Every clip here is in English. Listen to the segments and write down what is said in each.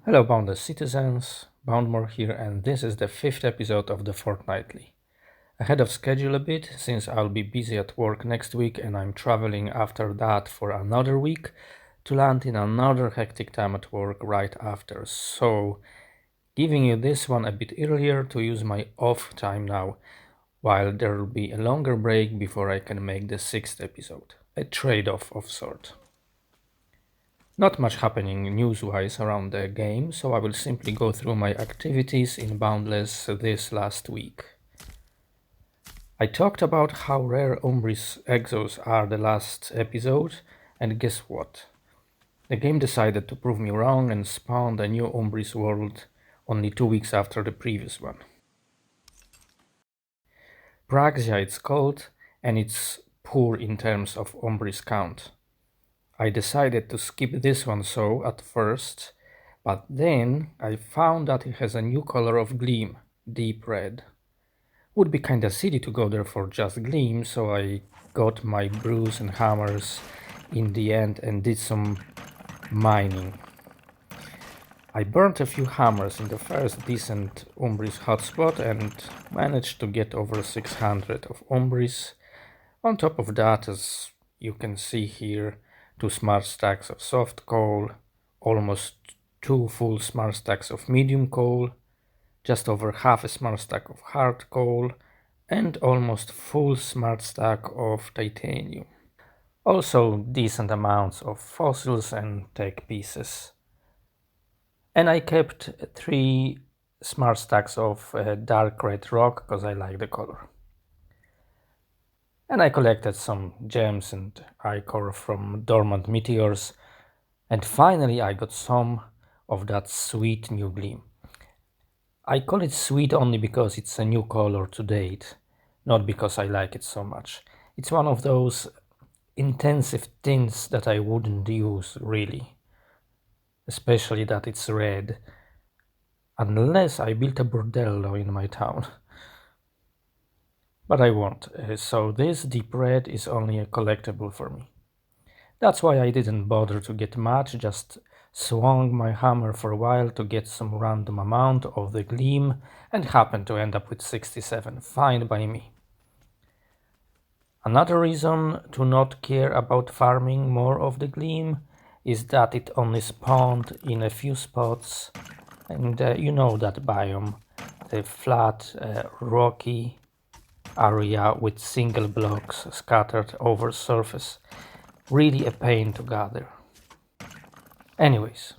Hello Boundless citizens, Boundmore here, and this is the 5th episode of the Fortnightly. Ahead of schedule a bit, since I'll be busy at work next week and I'm traveling after that for another week to land in another hectic time at work right after, so giving you this one a bit earlier to use my off time now, while there'll be a longer break before I can make the 6th episode, a trade-off of sort. Not much happening news-wise around the game, so I will simply go through my activities in Boundless this last week. I talked about how rare Umbris exos are the last episode, and guess what? The game decided to prove me wrong and spawned a new Umbris world only 2 weeks after the previous one. Praxia it's called, and it's poor in terms of Umbris count. I decided to skip this one at first, but then I found that it has a new color of gleam, deep red. Would be kinda silly to go there for just gleam, so I got my brews and hammers in the end and did some mining. I burnt a few hammers in the first decent Umbris hotspot and managed to get over 600 of Umbris. On top of that, as you can see here, 2 smart stacks of soft coal, almost 2 full smart stacks of medium coal, just over half a smart stack of hard coal, and almost full smart stack of titanium. Also decent amounts of fossils and tech pieces. And I kept 3 smart stacks of dark red rock because I like the color. And I collected some gems and ichor from dormant meteors, and finally I got some of that sweet new gleam. I call it sweet only because it's a new color to date, not because I like it so much. It's one of those intensive tints that I wouldn't use really, especially that it's red, unless I built a bordello in my town. But I won't, so this deep red is only a collectible for me. That's why I didn't bother to get much, just swung my hammer for a while to get some random amount of the gleam and happened to end up with 67, fine by me. Another reason to not care about farming more of the gleam is that it only spawned in a few spots, and you know that biome, the flat, rocky area with single blocks scattered over surface. Really a pain to gather. Anyways,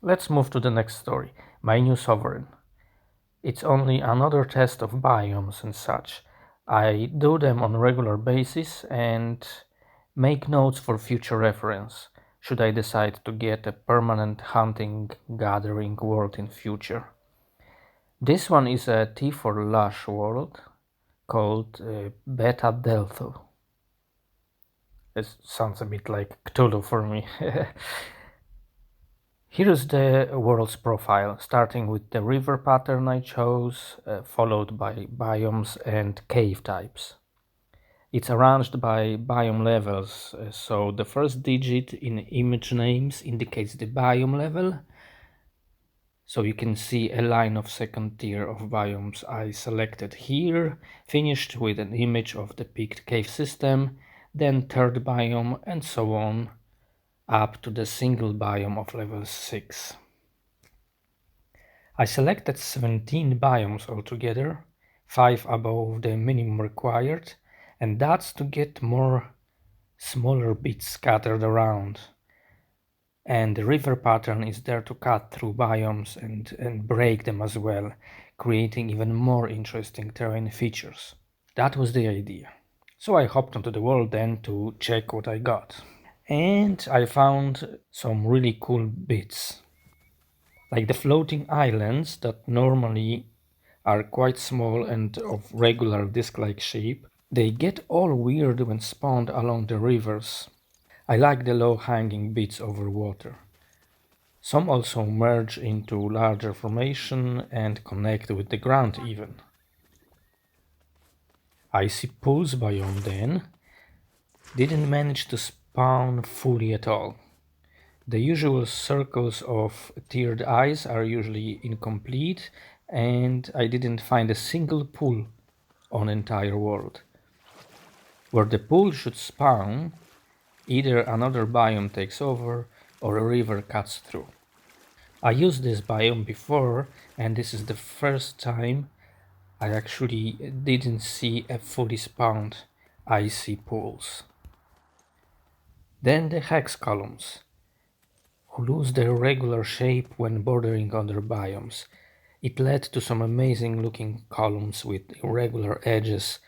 let's move to the next story, my new sovereign. It's only another test of biomes and such. I do them on a regular basis and make notes for future reference, should I decide to get a permanent hunting gathering world in future. This one is a T for Lush world, called Beta Deltho. It sounds a bit like Cthulhu for me. Here's the world's profile, starting with the river pattern I chose, followed by biomes and cave types. It's arranged by biome levels, so the first digit in image names indicates the biome level. So you can see a line of second tier of biomes I selected here, finished with an image of the picked cave system, then third biome and so on, up to the single biome of level 6. I selected 17 biomes altogether, 5 above the minimum required, and that's to get more smaller bits scattered around. And the river pattern is there to cut through biomes and break them as well, creating even more interesting terrain features. That was the idea. So I hopped onto the world then to check what I got. And I found some really cool bits. Like the floating islands that normally are quite small and of regular disc-like shape, they get all weird when spawned along the rivers. I like the low-hanging bits over water. Some also merge into larger formation and connect with the ground even. Icy pools biome then didn't manage to spawn fully at all. The usual circles of tiered eyes are usually incomplete, and I didn't find a single pool on entire world. Where the pool should spawn, either another biome takes over or a river cuts through. I used this biome before, and this is the first time I actually didn't see a fully spawned icy pools. Then the hex columns, who lose their regular shape when bordering other biomes. It led to some amazing looking columns with irregular edges,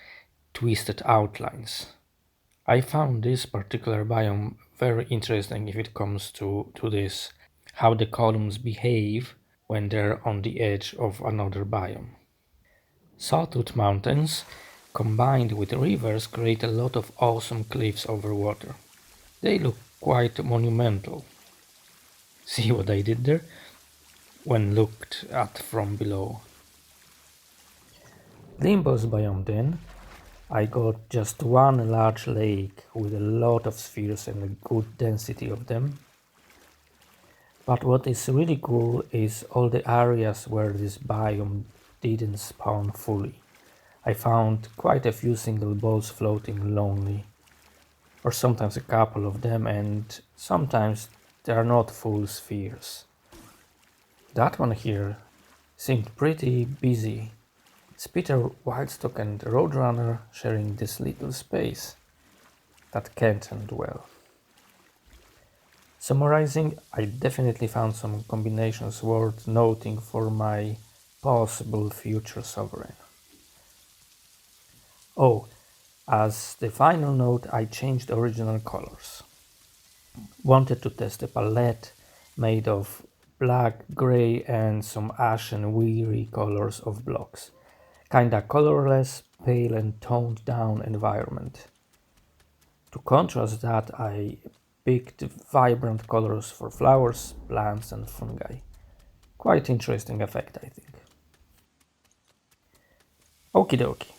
twisted outlines. I found this particular biome very interesting if it comes to this, how the columns behave when they're on the edge of another biome. Sawtooth Mountains combined with rivers create a lot of awesome cliffs over water. They look quite monumental. See what I did there? When looked at from below. Limbo's biome then, I got just one large lake with a lot of spheres and a good density of them. But what is really cool is all the areas where this biome didn't spawn fully. I found quite a few single balls floating lonely, or sometimes a couple of them, and sometimes they are not full spheres. That one here seemed pretty busy. It's Peter Wildstock and Roadrunner sharing this little space. That can't end well. Summarizing, I definitely found some combinations worth noting for my possible future sovereign. Oh, as the final note, I changed original colors. Wanted to test a palette made of black, grey and some ashen weary colors of blocks. Kinda colorless, pale and toned down environment. To contrast that, I picked vibrant colors for flowers, plants and fungi. Quite interesting effect, I think. Okie dokie.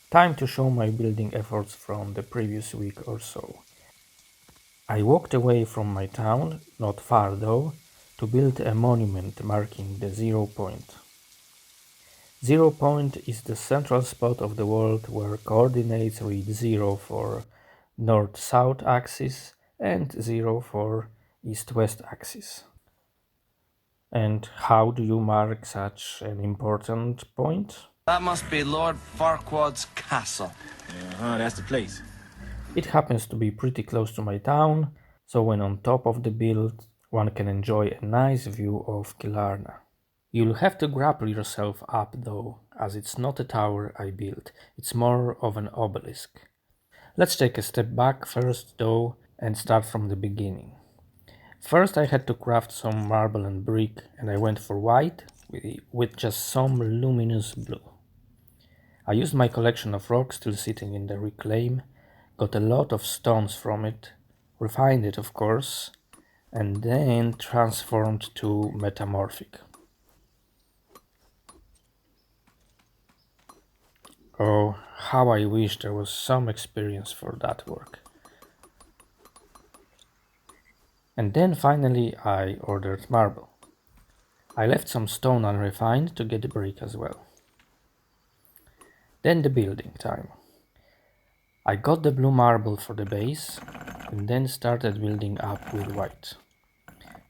Time to show my building efforts from the previous week or so. I walked away from my town, not far though, to build a monument marking the 0 point. 0 point is the central spot of the world where coordinates read 0 for north-south axis and 0 for east-west axis. And how do you mark such an important point? That must be Lord Farquaad's castle. That's the place. It happens to be pretty close to my town, so when on top of the build, one can enjoy a nice view of Killarna. You'll have to grapple yourself up though, as it's not a tower I built, it's more of an obelisk. Let's take a step back first though and start from the beginning. First I had to craft some marble and brick, and I went for white with just some luminous blue. I used my collection of rocks still sitting in the reclaim, got a lot of stones from it, refined it of course, and then transformed to metamorphic. Oh, how I wish there was some experience for that work. And then finally I ordered marble. I left some stone unrefined to get the brick as well. Then the building time. I got the blue marble for the base and then started building up with white.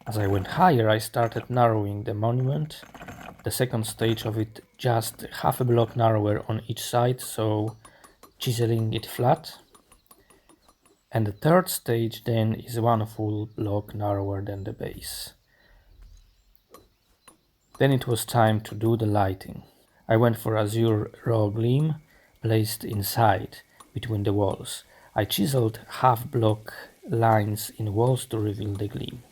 As I went higher I started narrowing the monument, the second stage of it just half a block narrower on each side, so chiseling it flat. And the third stage then is one full block narrower than the base. Then it was time to do the lighting. I went for azure raw gleam placed inside, between the walls. I chiseled half block lines in walls to reveal the gleam.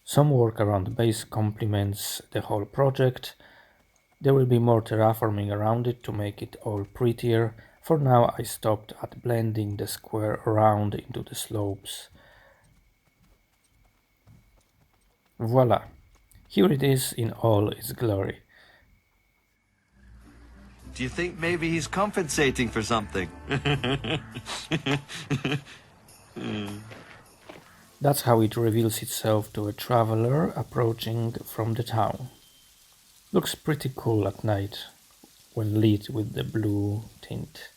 Some work around the base complements the whole project. There will be more terraforming around it to make it all prettier. For now I stopped at blending the square around into the slopes. Voila! Here it is in all its glory. Do you think maybe he's compensating for something? That's how it reveals itself to a traveler approaching from the town. Looks pretty cool at night when lit with the blue tint.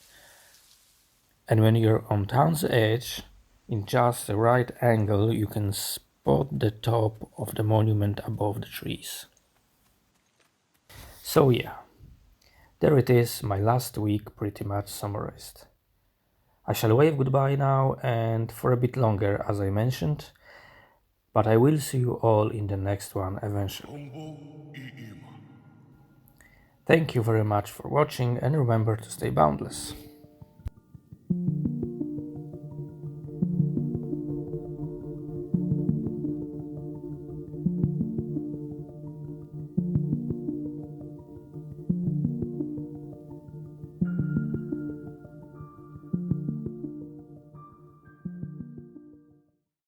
And when you're on town's edge, in just the right angle, you can spot the top of the monument above the trees. So yeah, there it is, my last week pretty much summarized. I shall wave goodbye now and for a bit longer as I mentioned, but I will see you all in the next one eventually. Thank you very much for watching and remember to stay boundless.